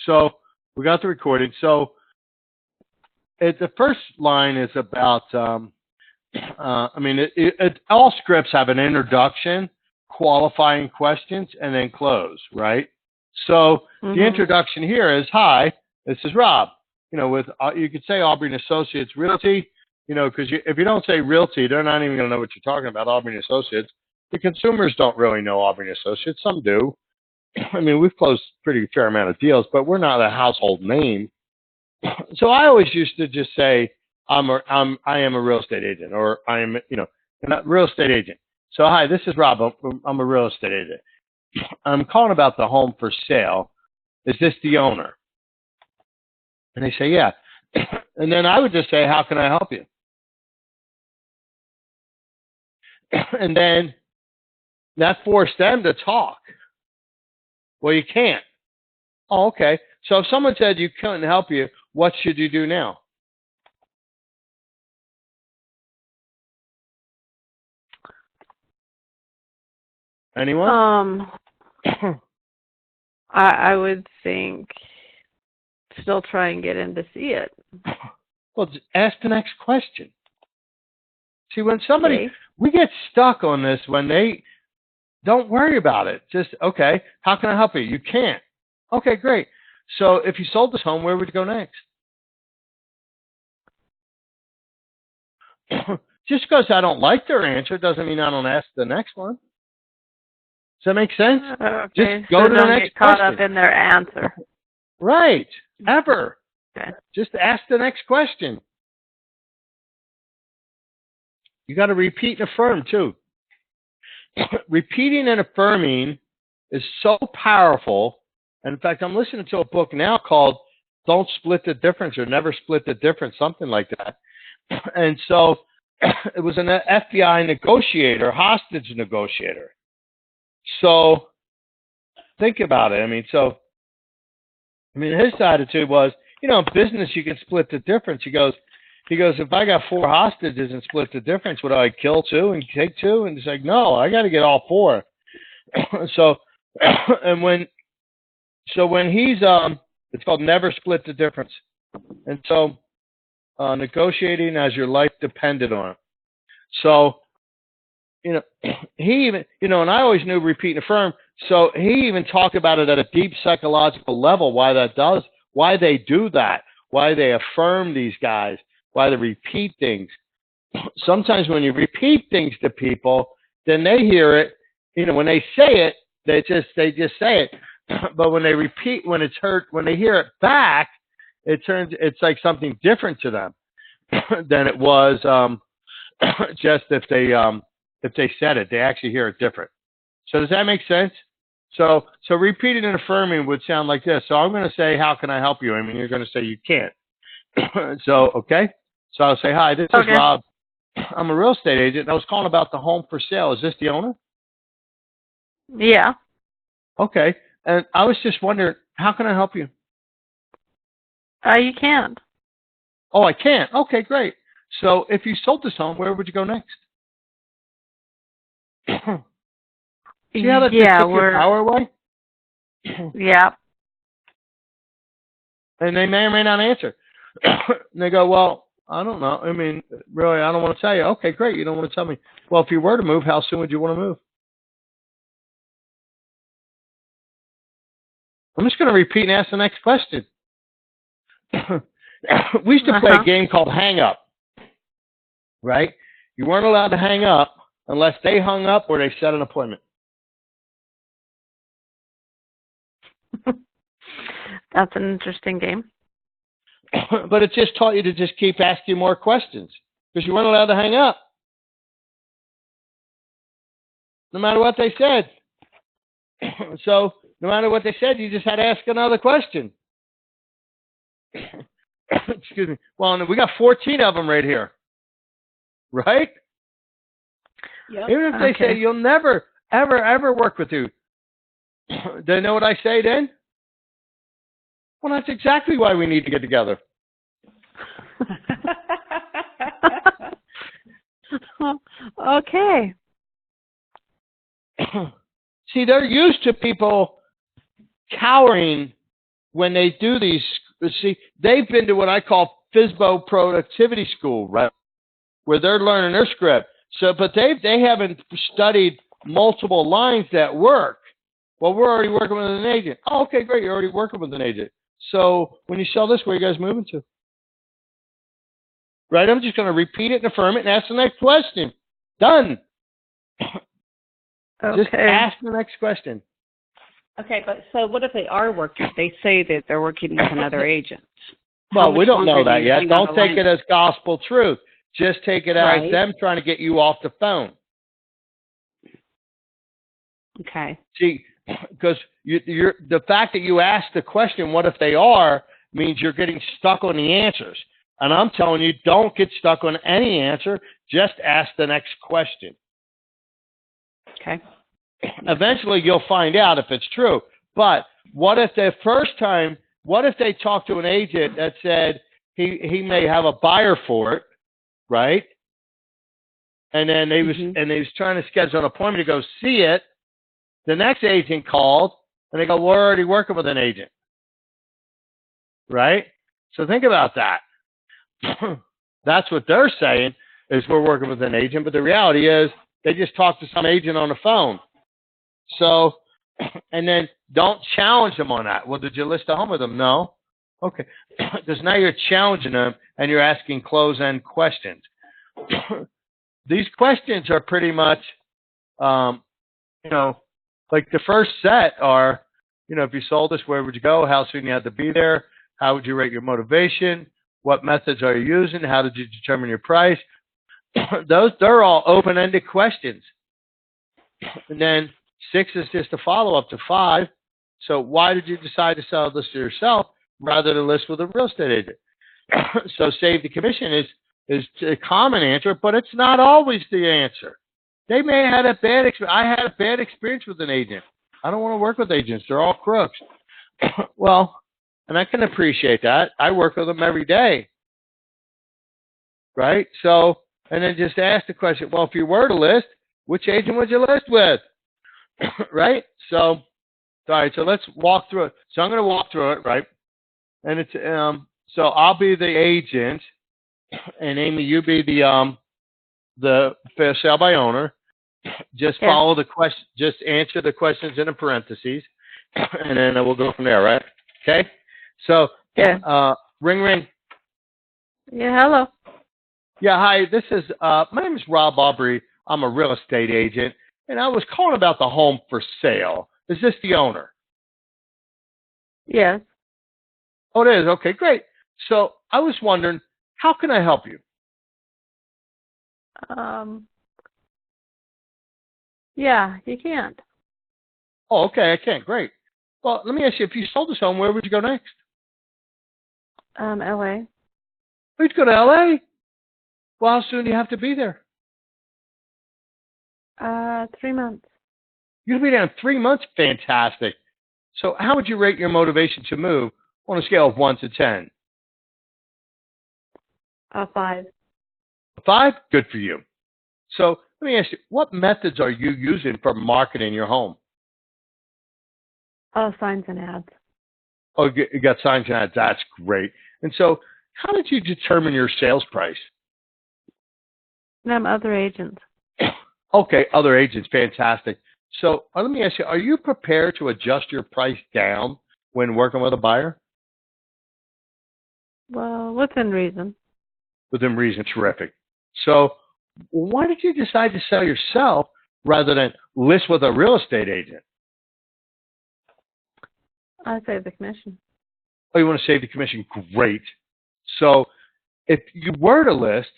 So we got the recording. So the first line is about, all scripts have an introduction, qualifying questions, and then close, right? So the introduction here is, hi, this is Rob. With you could say Aubrey and Associates Realty, because if you don't say Realty, they're not even going to know what you're talking about, Aubrey and Associates. The consumers don't really know Aubrey and Associates. Some do. I mean, we've closed pretty fair amount of deals, but we're not a household name. So I always used to just say, I am a real estate agent, or I am, a real estate agent. So, hi, this is Rob. I'm a real estate agent. I'm calling about the home for sale. Is this the owner? And they say, yeah. And then I would just say, how can I help you? And then that forced them to talk. Well, you can't. Oh, okay. So if someone said you couldn't help you, what should you do now? Anyone? I would think still try and get in to see it. Well, ask the next question. See, when somebody, we get stuck on this when they don't worry about it. Just, okay, how can I help you? You can't. Okay, great. So if you sold this home, where would you go next? Just because I don't like their answer doesn't mean I don't ask the next one. Does that make sense? Okay. Just go to the next get caught question. up in their answer. Right. Ever. Okay. Just ask the next question. You got to repeat and affirm too. Repeating and affirming is so powerful. And in fact, I'm listening to a book now called Don't Split the Difference or Never Split the Difference, something like that. And so it was an FBI negotiator, hostage negotiator. So think about it. His attitude was, in business you can split the difference. He goes, if I got 4 hostages and split the difference, would I kill 2 and take 2? And he's like, no, I got to get all 4. So when he's it's called never split the difference. And so negotiating as your life depended on it. So he even, and I always knew repeat and affirm. So he even talked about it at a deep psychological level, why they do that, why they affirm these guys, why they repeat things. Sometimes when you repeat things to people, then they hear it, when they say it, they just say it. But when they repeat, when it's heard, when they hear it back, it's like something different to them than it was just if they said it. They actually hear it different. So does that make sense? So repeating and affirming would sound like this. So I'm going to say, how can I help you? You're going to say you can't. So, okay. So I'll say, hi, this is Rob. I'm a real estate agent. I was calling about the home for sale. Is this the owner? Yeah. Okay. And I was just wondering, how can I help you? You can't. Oh, I can't. Okay, great. So if you sold this home, where would you go next? See how that just took your power away? Yeah. And they may or may not answer. And they go, well, I don't know. Really, I don't want to tell you. Okay, great. You don't want to tell me. Well, if you were to move, how soon would you want to move? I'm just going to repeat and ask the next question. We used to play a game called Hang Up, right? You weren't allowed to hang up unless they hung up or they set an appointment. That's an interesting game. But it just taught you to just keep asking more questions because you weren't allowed to hang up. No matter what they said. So no matter what they said, you just had to ask another question. Excuse me. Well, we got 14 of them right here. Right? Yep. Even if they say you'll never, ever, ever work with you. They know what I say then? Well, that's exactly why we need to get together. Okay. See, they're used to people cowering when they do these, see, they've been to what I call FSBO productivity school, right, where they're learning their script. So, but they haven't studied multiple lines that work. Well, we're already working with an agent. Oh, okay, great. You're already working with an agent. So when you sell this, where are you guys moving to? Right? I'm just going to repeat it and affirm it and ask the next question. Done. Okay. Just ask the next question. Okay, but so what if they are working? They say that they're working with another agent. Well, we don't know that yet. Don't take it as gospel truth. Just take it as them trying to get you off the phone. Okay. See, because you're the fact that you asked the question, what if they are, means you're getting stuck on the answers. And I'm telling you, don't get stuck on any answer. Just ask the next question. Okay. Eventually, you'll find out if it's true. But what if the first time, what if they talked to an agent that said he may have a buyer for it, right? And then they was trying to schedule an appointment to go see it. The next agent called, and they go, we're already working with an agent, right? So think about that. That's what they're saying, is we're working with an agent, but the reality is they just talked to some agent on the phone. So, and then don't challenge them on that. Well, did you list a home with them? No. Okay. Because now you're challenging them, and you're asking close-end questions. These questions are pretty much, like the first set are, if you sold this, where would you go? How soon you had to be there? How would you rate your motivation? What methods are you using? How did you determine your price? They're all open-ended questions. And then 6 is just a follow-up to 5. So why did you decide to sell this to yourself rather than list with a real estate agent? So save the commission is a common answer, but it's not always the answer. They may have had a bad experience. I had a bad experience with an agent. I don't want to work with agents. They're all crooks. Well, and I can appreciate that. I work with them every day. Right? So, and then just ask the question, well, if you were to list, which agent would you list with? Right? So, all right, so let's walk through it. So I'm going to walk through it, right? And it's, so I'll be the agent, and Amy, you be the sale by owner. Just follow the question. Just answer the questions in the parentheses, and then we'll go from there. Right? Okay. So, ring, ring. Yeah. Hello. Yeah. Hi. This is my name is Rob Aubrey. I'm a real estate agent, and I was calling about the home for sale. Is this the owner? Yes. Oh, it is. Okay, great. So I was wondering, how can I help you? Yeah, you can't. Oh, okay, I can't. Great. Well, let me ask you, if you sold this home, where would you go next? LA. We'd go to LA. Well, how soon do you have to be there? 3 months. You'll be there in 3 months. Fantastic. So how would you rate your motivation to move on a scale of 1 to 10? 5. 5? Good for you. So let me ask you, what methods are you using for marketing your home? Signs and ads. Oh, you got signs and ads. That's great. And so how did you determine your sales price? Other agents. Okay, other agents. Fantastic. So let me ask you, are you prepared to adjust your price down when working with a buyer? Well, within reason. Within reason. Terrific. So why did you decide to sell yourself rather than list with a real estate agent? I save the commission. Oh, you want to save the commission? Great. So if you were to list,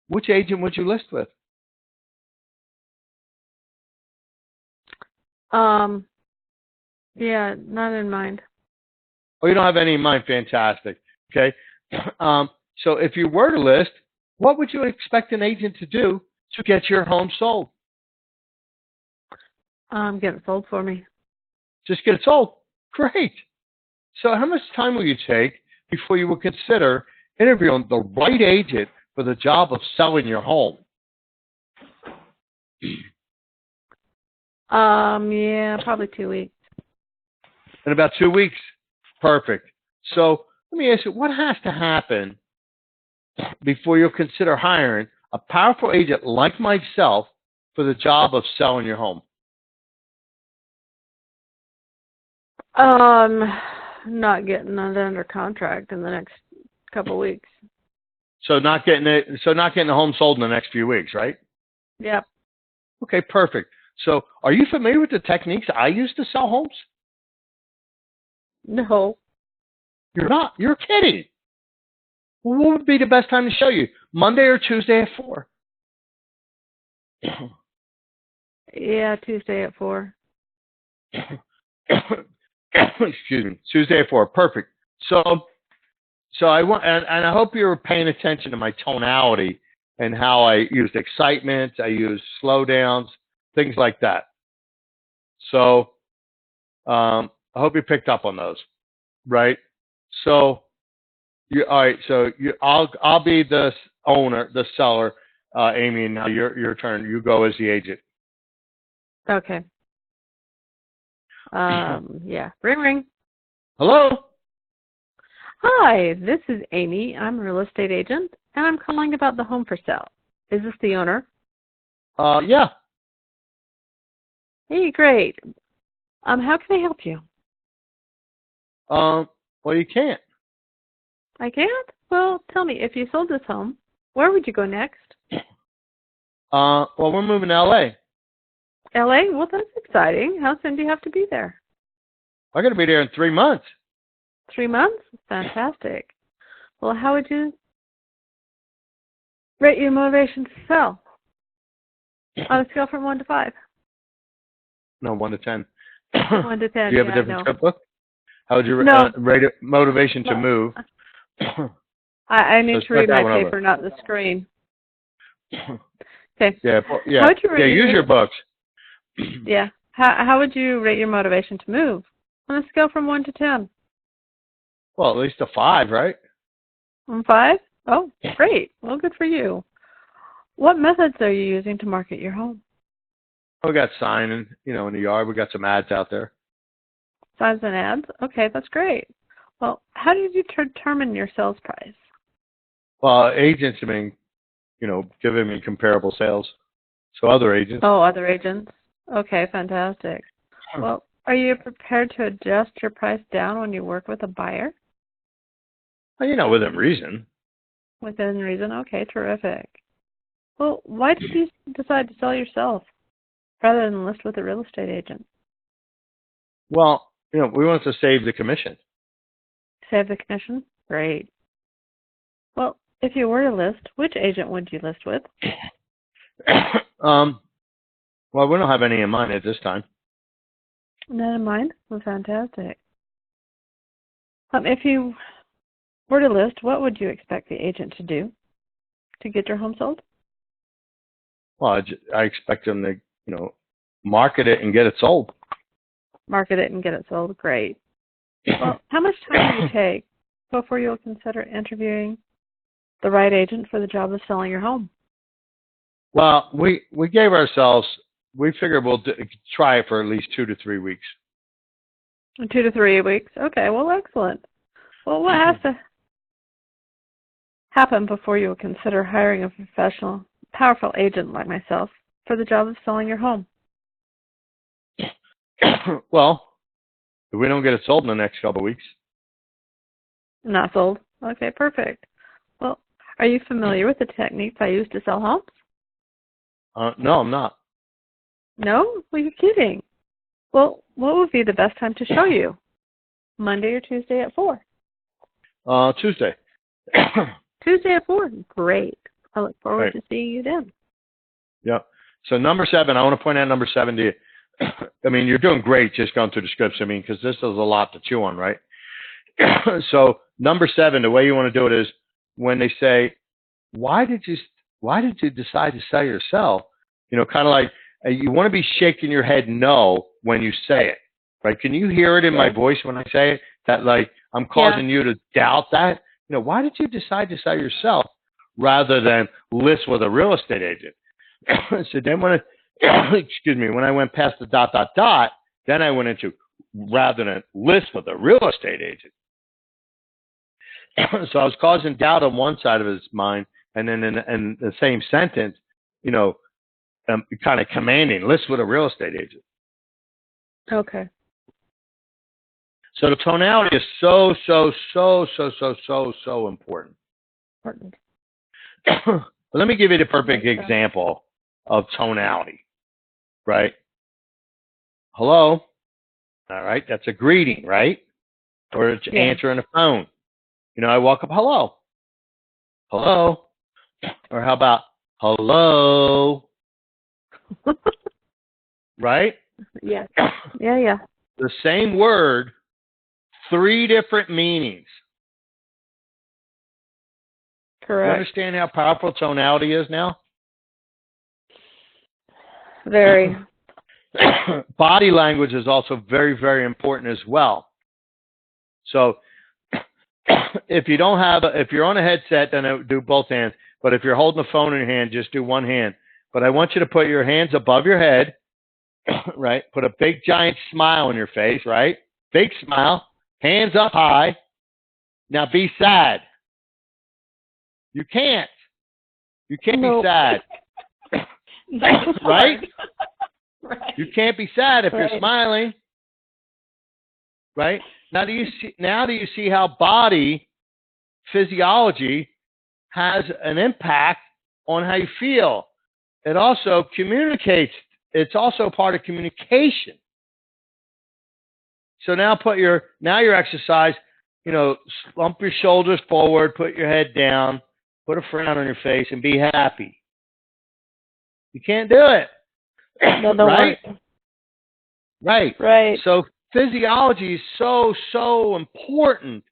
which agent would you list with? Yeah, not in mind. Oh, you don't have any in mind. Fantastic. Okay. So if you were to list, what would you expect an agent to do to get your home sold? Get it sold for me. Just get it sold. Great. So how much time will you take before you will consider interviewing the right agent for the job of selling your home? Yeah, probably 2 weeks. In about 2 weeks. Perfect. So let me ask you, what has to happen before you'll consider hiring a powerful agent like myself for the job of selling your home? Not getting it under contract in the next couple weeks. So not getting the home sold in the next few weeks, right? Yep. Okay, perfect. So are you familiar with the techniques I use to sell homes? No. You're not. You're kidding. Well, what would be the best time to show you? Monday or Tuesday at 4? Yeah, Tuesday at 4. Excuse me. Tuesday at 4. Perfect. So I want, and I hope you're paying attention to my tonality and how I used excitement, I used slowdowns, things like that. So I hope you picked up on those, right? So all right. So I'll be the owner, the seller, Amy, and now your turn. You go as the agent. Okay. Yeah. Ring, ring. Hello. Hi, this is Amy. I'm a real estate agent, and I'm calling about the home for sale. Is this the owner? Yeah. Hey, great. How can I help you? Well, you can't. I can't? Well, tell me, if you sold this home, where would you go next? Well, we're moving to LA. LA? Well, that's exciting. How soon do you have to be there? I'm going to be there in 3 months. 3 months? Fantastic. Well, how would you rate your motivation to sell on a scale from 1 to 5? No, 1 to 10. 1 to 10. Do you have yeah, a different no. script book? How would you rate it? Motivation to move? I need So to read start my that one paper, not the screen. Okay. Yeah. How would you rate use your books. Yeah. How would you rate your motivation to move on a scale from 1 to 10? Well, at least a 5, right? 5? Oh, great. Well, good for you. What methods are you using to market your home? We got signing, in the yard. We got some ads out there. Signs and ads? Okay, that's great. Well, how did you determine your sales price? Well, agents have been, giving me comparable sales. So other agents. Oh, other agents? Okay, fantastic. Well, are you prepared to adjust your price down when you work with a buyer? Well, within reason. Within reason? Okay, terrific. Well, why did you decide to sell yourself rather than list with a real estate agent? Well, we want to save the commission. Save the commission? Great. Well, if you were to list, which agent would you list with? Well, we don't have any in mind at this time. None in mind? Well, fantastic. If you were to list, what would you expect the agent to do to get your home sold? Well, I expect them to, market it and get it sold. Market it and get it sold. Great. Well, how much time do you take before you'll consider interviewing the right agent for the job of selling your home? Well, we gave ourselves, we figured we'll try it for at least 2 to 3 weeks. 2 to 3 weeks. Okay, well, excellent. Well, what has to happen before you will consider hiring a professional, powerful agent like myself for the job of selling your home? Well, if we don't get it sold in the next couple of weeks. Not sold. Okay, perfect. Well, are you familiar with the techniques I use to sell homes? No, I'm not. No? Well, you're kidding. Well, what would be the best time to show you? Monday or Tuesday at 4? Tuesday. Tuesday at 4? Great. I look forward Right. to seeing you then. Yep. So number 7, I want to point out number 7 to you. I mean, you're doing great just going through the scripts. I mean, because this is a lot to chew on, right? So number 7, the way you want to do it is when they say, why did you decide to sell yourself? Kind of like you want to be shaking your head no when you say it, right? Can you hear it in my voice when I say it? That like I'm causing you to doubt that? Why did you decide to sell yourself rather than list with a real estate agent? So then when when I went past the ... then I went into rather than list with a real estate agent. So I was causing doubt on one side of his mind, and then in the same sentence, kind of commanding, list with a real estate agent. Okay. So the tonality is so important. Let me give you the perfect example of tonality, right? Hello. All right. That's a greeting, right? Or it's answering the phone. I walk up, hello. Hello. Or how about hello? Right? Yeah. Yeah. The same word, 3 different meanings. Correct. You understand how powerful tonality is now? Very. Body language is also very, very important as well. So if you're on a headset, then do both hands. But if you're holding the phone in your hand, just do one hand. But I want you to put your hands above your head, right? Put a big, giant smile on your face, right? Big smile, hands up high. Now be sad. You can't. You can't be sad. Right? Right. You can't be sad if you're smiling. Right? Now do you see how body physiology has an impact on how you feel? It also communicates. It's also part of communication. So now your exercise, slump your shoulders forward, put your head down, put a frown on your face, and be happy. You can't do it. No, right? Right. Right. So physiology is so important,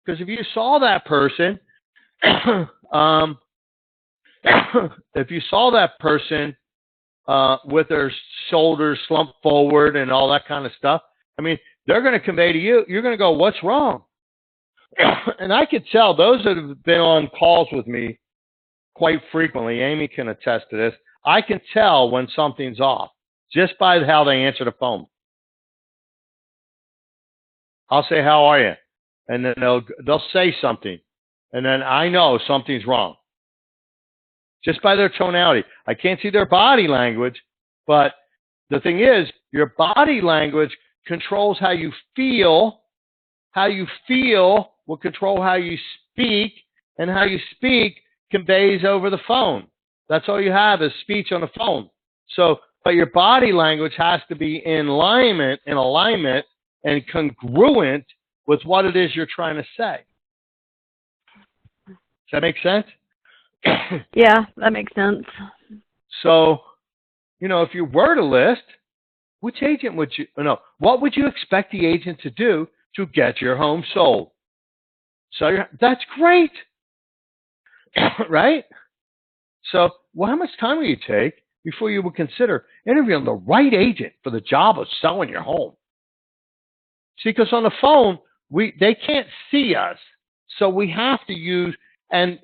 because if you saw that person, with their shoulders slumped forward and all that kind of stuff, they're going to convey to you, you're going to go, what's wrong? And I could tell, those that have been on calls with me quite frequently, Amy can attest to this, I can tell when something's off just by how they answer the phone. I'll say, how are you? And then they'll say something. And then I know something's wrong. Just by their tonality. I can't see their body language, but the thing is, your body language controls how you feel. How you feel will control how you speak, and how you speak conveys over the phone. That's all you have is speech on the phone. So, but your body language has to be in alignment and congruent with what it is you're trying to say. Does that make sense? Yeah, that makes sense. So, if you were to list, which agent would you, what would you expect the agent to do to get your home sold? So that's great. Right? So, how much time will you take before you would consider interviewing the right agent for the job of selling your home? See, because on the phone, they can't see us. So we have to use, and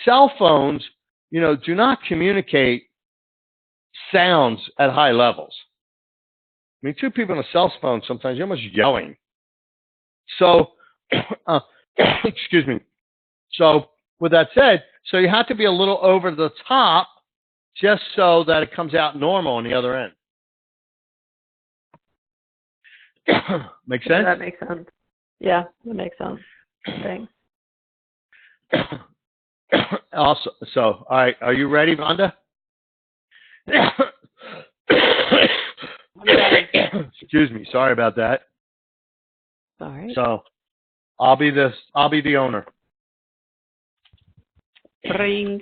cell phones, do not communicate sounds at high levels. Two people on a cell phone, sometimes you're almost yelling. So, excuse me. So with that said, so you have to be a little over the top just so that it comes out normal on the other end. Make sense? That makes sense. Yeah, that makes sense. Thanks. Also, all right, are you ready, Vonda? Excuse me, sorry about that. All right. So, I'll be the owner. Ring.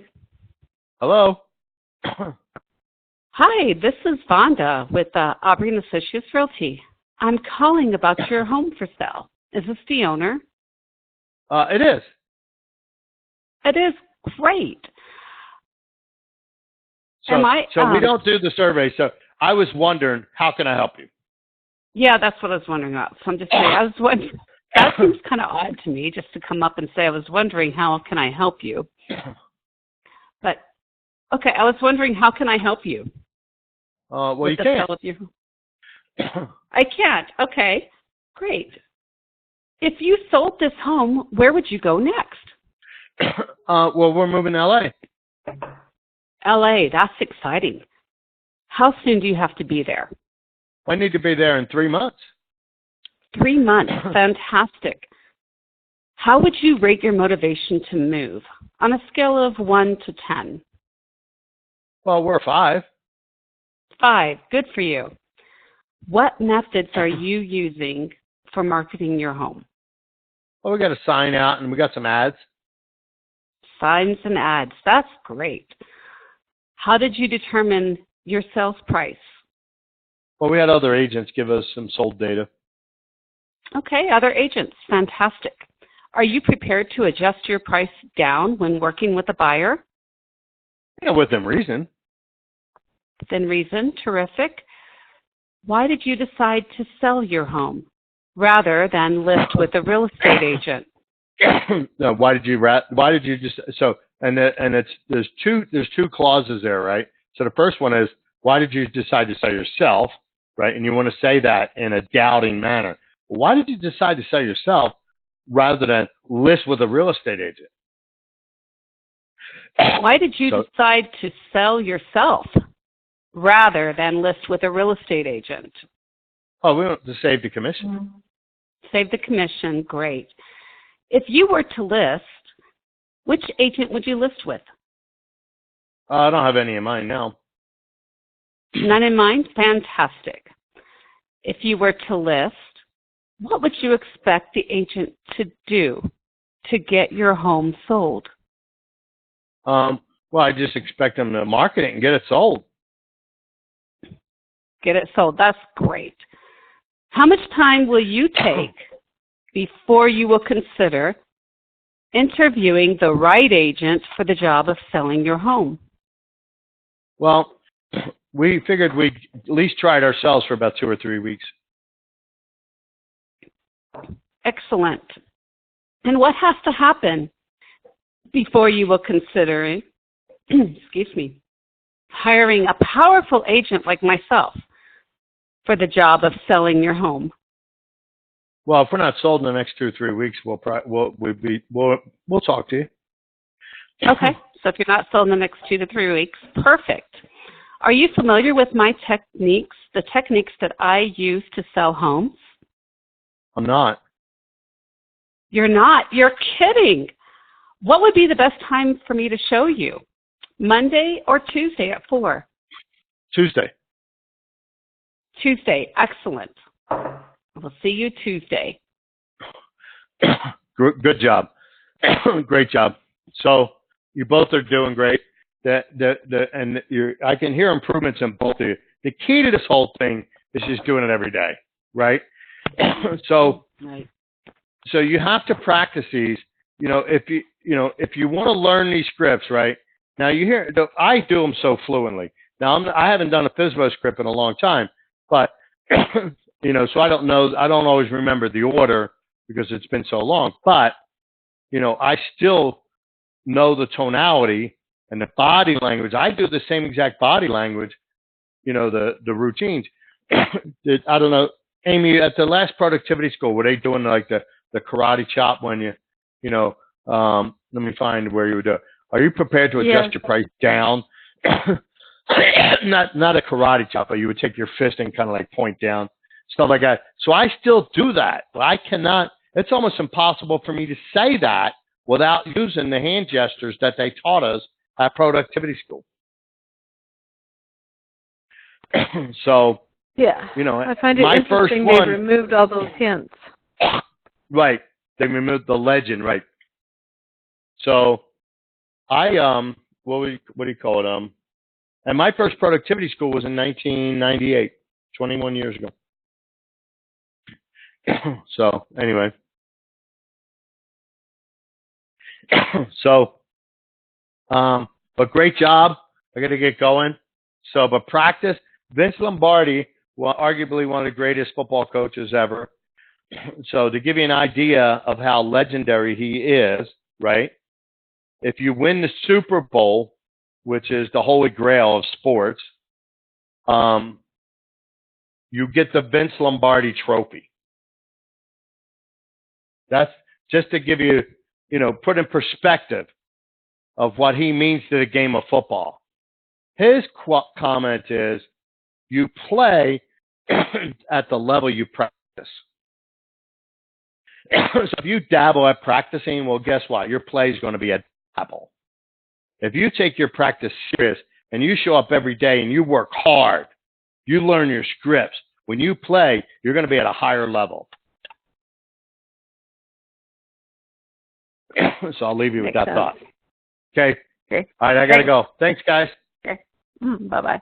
Hello. Hi, this is Vonda with Aubrey and Associates Realty. I'm calling about your home for sale. Is this the owner? It is. It is great. So we don't do the survey. So I was wondering, how can I help you? Yeah, that's what I was wondering about. So I'm just saying, I was wondering, that seems kind of odd to me, just to come up and say, I was wondering, how can I help you? But, okay, I was wondering, how can I help you? Well, you can't. I can't. Okay, great. If you sold this home, where would you go next? Well, we're moving to LA. LA, that's exciting. How soon do you have to be there? I need to be there in 3 months. 3 months, fantastic. How would you rate your motivation to move on a scale of 1 to 10? Well, we're 5. 5, good for you. What methods are you using for marketing your home? Well, we got a sign out and we got some ads. Signs and ads, that's great. How did you determine your sales price? Well, we had other agents give us some sold data. Okay, other agents, fantastic. Are you prepared to adjust your price down when working with a buyer? Yeah, within reason. Within reason, terrific. Why did you decide to sell your home rather than list with a real estate agent? No, why did you just so there's two clauses there, right? So the first one is, why did you decide to sell yourself, right? And you want to say that in a doubting manner. Why did you decide to sell yourself rather than list with a real estate agent? Why did you decide to sell yourself rather than list with a real estate agent? Oh, we want to save the commission. Save the commission, great. If you were to list, which agent would you list with? I don't have any in mind now. None in mind? Fantastic. If you were to list, what would you expect the agent to do to get your home sold? Well, I just expect them to market it and get it sold. Get it sold. That's great. How much time will you take before you will consider interviewing the right agent for the job of selling your home? Well, we figured we'd at least try it ourselves for about 2 or 3 weeks. Excellent. And what has to happen before you will consider, hiring a powerful agent like myself for the job of selling your home? Well, if we're not sold in the next 2 or 3 weeks, we'll talk to you. Okay. So if you're not sold in the next 2 to 3 weeks, perfect. Are you familiar with my techniques, the techniques that I use to sell homes? I'm not. You're not? You're kidding. What would be the best time for me to show you? Monday or Tuesday at 4? Tuesday. Tuesday. Excellent. We'll see you Tuesday. Good job. Great job. So you both are doing great. I can hear improvements in both of you. The key to this whole thing is just doing it every day, right? So you have to practice these. If you want to learn these scripts, right? Now I do them so fluently. Now I haven't done a FSBO script in a long time, but so I don't know. I don't always remember the order because it's been so long. But I still know the tonality and the body language. I do the same exact body language. The routines. I don't know, Amy. At the last productivity school, were they doing like the karate chop when let me find where you would do it. Are you prepared to adjust your price down? Not a karate chop, but you would take your fist and kind of like point down, stuff like that. So I still do that, but I cannot. It's almost impossible for me to say that without using the hand gestures that they taught us at productivity school. So yeah, I find it my interesting first they removed all those hints. Right, they removed the legend. Right. So I what do you call it? And my first productivity school was in 1998, 21 years ago. So anyway, but great job. I got to get going. So, but practice. Vince Lombardi, arguably one of the greatest football coaches ever. So to give you an idea of how legendary he is, right? If you win the Super Bowl, which is the holy grail of sports, you get the Vince Lombardi trophy. That's just to give you, put in perspective of what he means to the game of football. His comment is, you play at the level you practice. So if you dabble at practicing, well, guess what? Your play is going to be a dabble. If you take your practice serious and you show up every day and you work hard, you learn your scripts. When you play, you're going to be at a higher level. So I'll leave you with that thought. Okay. Okay. All right, I got to go. Thanks, guys. Okay. Bye-bye.